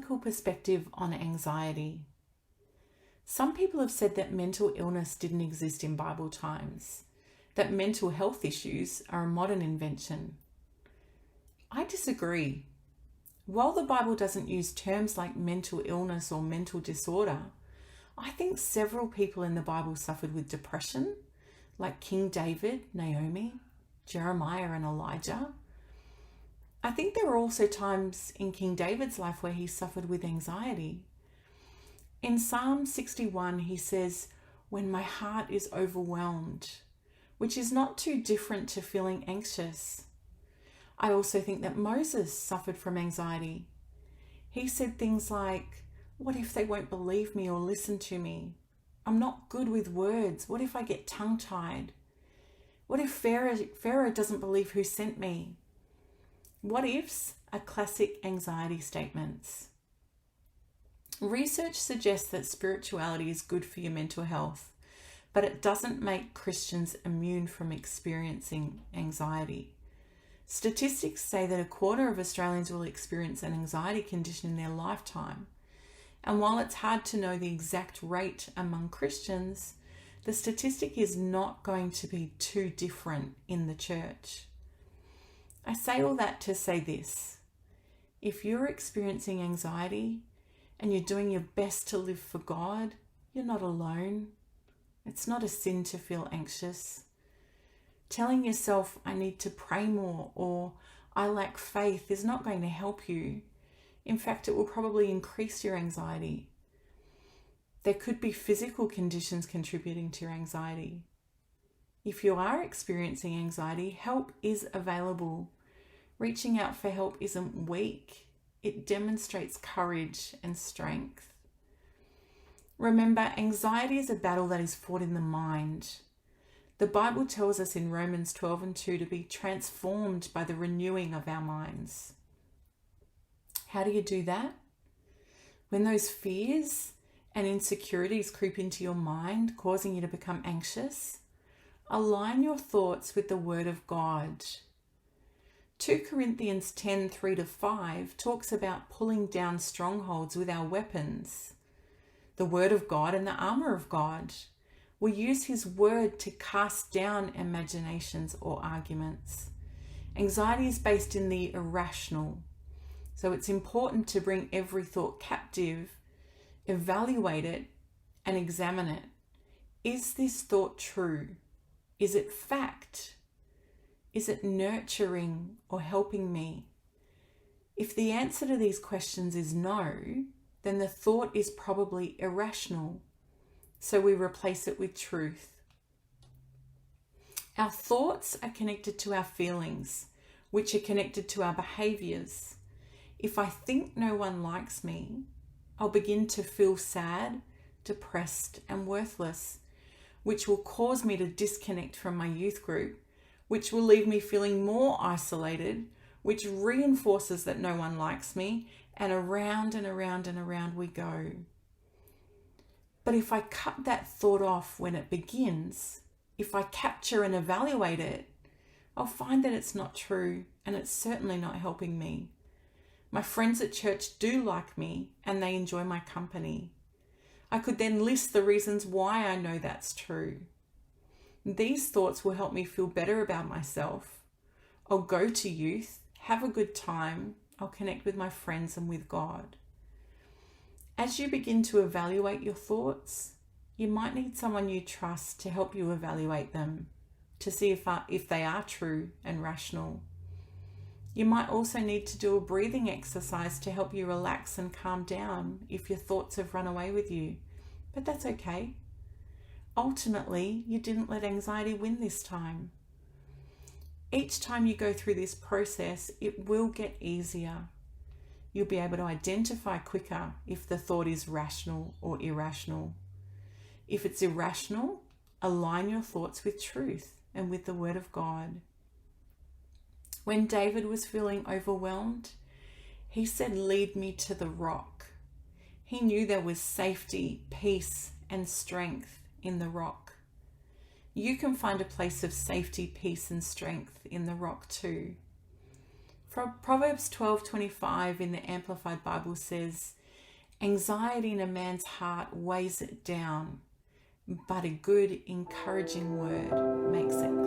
biblical perspective on anxiety. Some people have said that mental illness didn't exist in Bible times, that mental health issues are a modern invention. I disagree. While the Bible doesn't use terms like mental illness or mental disorder, I think several people in the Bible suffered with depression, like King David, Naomi, Jeremiah and Elijah. I think there were also times in King David's life where he suffered with anxiety. In Psalm 61, he says, "When my heart is overwhelmed," which is not too different to feeling anxious. I also think that Moses suffered from anxiety. He said things like, "What if they won't believe me or listen to me? I'm not good with words. What if I get tongue-tied? What if Pharaoh doesn't believe who sent me?" What ifs are classic anxiety statements. Research suggests that spirituality is good for your mental health, but it doesn't make Christians immune from experiencing anxiety. Statistics say that a quarter of Australians will experience an anxiety condition in their lifetime. And while it's hard to know the exact rate among Christians, the statistic is not going to be too different in the church. I say all that to say this. If you're experiencing anxiety and you're doing your best to live for God, you're not alone. It's not a sin to feel anxious. Telling yourself, "I need to pray more," or "I lack faith," is not going to help you. In fact, it will probably increase your anxiety. There could be physical conditions contributing to your anxiety. If you are experiencing anxiety, help is available. Reaching out for help isn't weak. It demonstrates courage and strength. Remember, anxiety is a battle that is fought in the mind. The Bible tells us in Romans 12:2 to be transformed by the renewing of our minds. How do you do that? When those fears and insecurities creep into your mind, causing you to become anxious, align your thoughts with the Word of God. 2 Corinthians 10:3-5 talks about pulling down strongholds with our weapons, the Word of God and the armor of God. We use His Word to cast down imaginations or arguments. Anxiety is based in the irrational, so it's important to bring every thought captive, evaluate it, and examine it. Is this thought true? Is it fact? Is it nurturing or helping me? If the answer to these questions is no, then the thought is probably irrational. So we replace it with truth. Our thoughts are connected to our feelings, which are connected to our behaviors. If I think no one likes me, I'll begin to feel sad, depressed, and worthless, which will cause me to disconnect from my youth group, which will leave me feeling more isolated, which reinforces that no one likes me, and around and around and around we go. But if I cut that thought off when it begins, if I capture and evaluate it, I'll find that it's not true and it's certainly not helping me. My friends at church do like me and they enjoy my company. I could then list the reasons why I know that's true. These thoughts will help me feel better about myself. I'll go to youth, have a good time, I'll connect with my friends and with God. As you begin to evaluate your thoughts, you might need someone you trust to help you evaluate them, to see if they are true and rational. You might also need to do a breathing exercise to help you relax and calm down if your thoughts have run away with you, but that's okay. Ultimately, you didn't let anxiety win this time. Each time you go through this process, it will get easier. You'll be able to identify quicker if the thought is rational or irrational. If it's irrational, align your thoughts with truth and with the Word of God. When David was feeling overwhelmed, he said, "Lead me to the rock." He knew there was safety, peace, and strength in the rock. You can find a place of safety, peace, and strength in the rock too. Proverbs 12:25 in the Amplified Bible says, "Anxiety in a man's heart weighs it down, but a good, encouraging word makes it